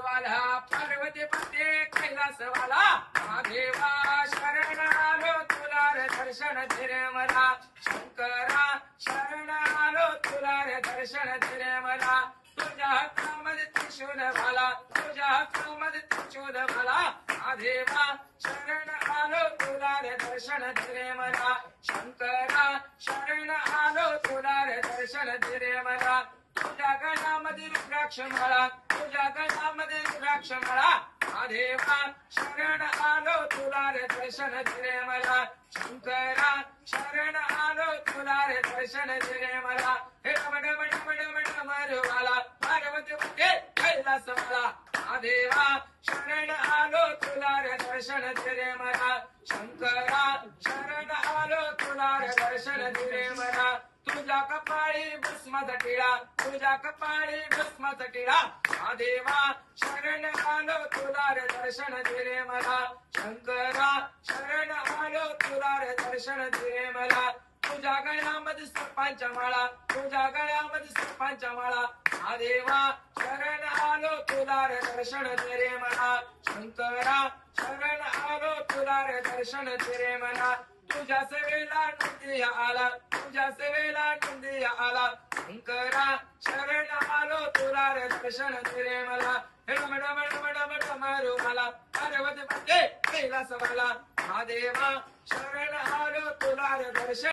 वाला पार्वती पते कैलास वाला महादेवा शरण आलो तुला रे दर्शन दे रे मला शंकरा शरण आलो तुला रे दर्शन दे रे मला तुझ्या हातामध्ये त्रिशूल भाला तुझ्या हातामध्ये त्रिशूल भाला महादेवा शरण आलो तुला रे दर्शन दे रे मला शंकरा शरण आलो तुला रे दर्शन दे रे मला तुझ्या गळ्यामध्ये रुद्राक्ष माळा तुझ्या गळ्यामध्ये रुद्राक्ष माळा महादेवा शरण आलो तुला रे दर्शन दे रे मला शंकरा शरण आलो तुला रे दर्शन दे रे मला हे डमड डमड डमड मारवाला पार्वती पते कैलास वाला महादेवा शरण आलो तुला रे दर्शन दे रे मला शंकरा शरण आलो तुला रे दर्शन दे रे मला तुझ्या कपाळी भस्माचा टिळा तुझ्या कपाळी भस्माचा टिळा महादेवा शरण आलो तुला रे दर्शन दे रे मला शंकरा शरण आलो तुला रे दर्शन दे रे मला तुझ्या गळ्यामध्ये सर्पांच्या माळा तुझ्या गळ्यामध्ये सर्पांच्या माळा महादेवा शरण आलो तुला रे दर्शन दे रे मला शंकरा शरण आलो तुला रे दर्शन दे रे मला तुझ्या सेवेला नंदिया आला तुझ्या सेवेला नंदिया आला शंकरा शरण आलो तुला रे दर्शन दे रे मला हे डमड डमड डमड मारू मला पार्वती पते कैलास वाला महादेवा शरण आलो तुला रे दर्शन